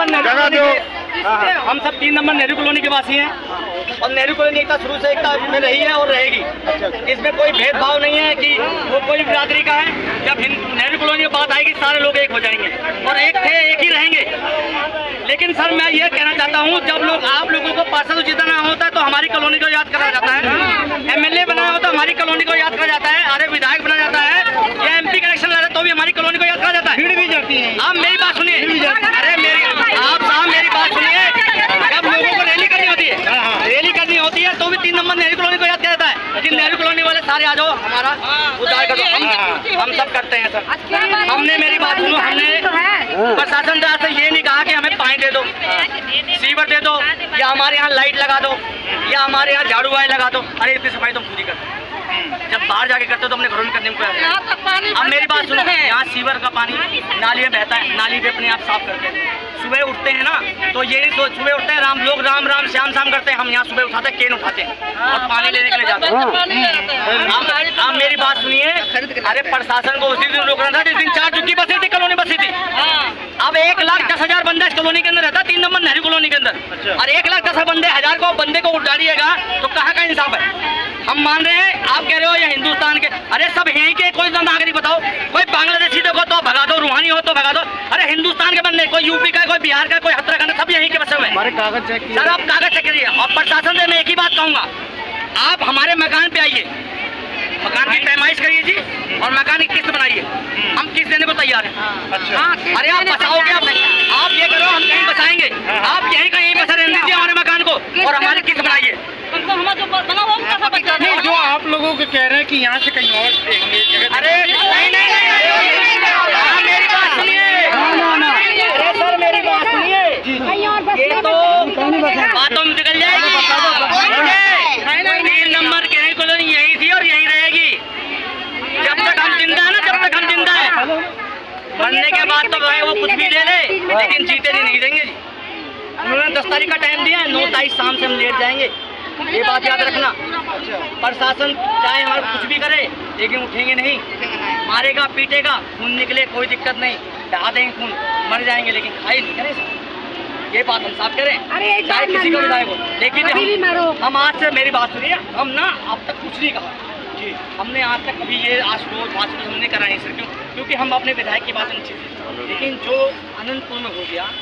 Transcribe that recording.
Number हम सब 3 number Nehru colony के वासी हैं और नेहरू कॉलोनी एकता शुरू से एकता में रही है और रहेगी। इसमें कोई भेदभाव नहीं है कि वो कोई बिरादरी का है। जब नेहरू कॉलोनी में बात आएगी सारे लोग एक हो जाएंगे और एक थे एक ही रहेंगे। लेकिन सर मैं ये कहना चाहता हूँ, जब लोग आप लोगों को पार्षद जिताना होता है तो हमारी कॉलोनी को याद करा जाता है, एमएलए बनाया होता है हमारी कॉलोनी को याद करा जाता है, अरे विधायक बनाया जाता है या एमपी का इलेक्शन लड़ा तो भी हमारी कॉलोनी को याद करा जाता है। भीड़ भी जाती है। आप मेरी बात सुनिए, अरे आप साहब मेरी बात सुनिए। जब लोगों को रैली करनी होती है, रैली करनी होती है तो भी 3 नंबर नेहरू कॉलोनी को याद किया जाता है। लेकिन नेहरू कॉलोनी वाले सारे आ जाओ, हमारा उद्धार कर दो। हम सब करते हैं सर। हमने मेरी बात सुनो, हमने प्रशासन से ये नहीं कहा कि हमें पानी दे दो, सीवर दे दो या हमारे यहाँ लाइट लगा दो या हमारे यहाँ झाड़ू वाई लगा दो। अरे इतनी सफाई तुम खुद ही करते हो। जब बाहर जाके करते हो तो अपने घरों में करने को। अब मेरी बात सुनो, यहाँ सीवर का पानी नाली में बहता है, नाली पे अपने आप साफ करते हैं। सुबह उठते हैं ना तो ये सुबह उठते हैं लोग राम राम श्याम शाम करते हैं। हम यहाँ सुबह उठाते हैं, केन उठाते हैं और पानी लेने के लिए जाते हैं। आप मेरी बात सुनिए, अरे प्रशासन को उसी दिन रोकना था जिस दिन 4 चुकी बसी थी, कॉलोनी बसी थी। अब 1,10,000 बंदा इस कॉलोनी के अंदर रहता है, 3 नंबर नेहरू कॉलोनी के अंदर। और 1,10,000 को बंदे को उठ डालिएगा तो कहाँ का इंसाफ है? हम मान रहे हैं, आप कह रहे हो ये हिंदुस्तान के, अरे सब यहीं के। कोई नागरिक बताओ, कोई बांग्लादेशी देखो तो भगा दो, रूहानी हो तो भगा दो। अरे हिंदुस्तान के बंदे, कोई यूपी का, कोई बिहार का, कोई उत्तराखंड, सब यहीं के बसे हुए हैं। हमारे कागज चेक कीजिए सर, आप कागज चेक करिए। और प्रशासन से मैं एक ही बात कहूँगा, आप हमारे मकान पे आइए, मकान की पैमाइश करिए जी और मकान की किस्त बनाइए। हम किस्त देने को तैयार हैं। अच्छा। अरे आप बचाओगे, आप ये करो, हम कहीं बचाएंगे। आप यहीं कहीं बसा रहने दीजिए हमारे मकान को और हमारी किस्त बनाइए। नहीं, जो आप लोगों को कह रहे हैं कि यहाँ से कहीं और जगह। अरे नहीं, मेरी बात सुनिए। अरे सर मेरी बात सुनिए, ये तो बातों में निकल जाएगी। 3 नंबर के यहीं कॉलोनी यहीं थी और यहीं रहेगी जब तक हम जिंदा है ना, जब तक हम जिंदा है। मरने के बाद तो भाई वो कुछ भी ले ले, लेकिन जीते नहीं देंगे जी। उन्होंने 10 तारीख का टाइम दिया है, 9 तारीख शाम से हम लेट जाएंगे। ये बात याद रखना। प्रशासन चाहे हमारा कुछ भी करे लेकिन उठेंगे नहीं। मारेगा पीटेगा, खून निकले कोई दिक्कत नहीं, बहा देंगे खून, मर जाएंगे लेकिन खाई नहीं करें सर। ये बात हम साफ करें, चाहे किसी को विधायक हो। लेकिन हम आज से, मेरी बात सुनिए, हम ना अब तक कुछ नहीं कहा जी। हमने आज तक कभी ये आशुतोष हमने करा नहीं सर। क्योंकि हम अपने विधायक की बात नहीं थी। लेकिन जो अनंतपुर में हो गया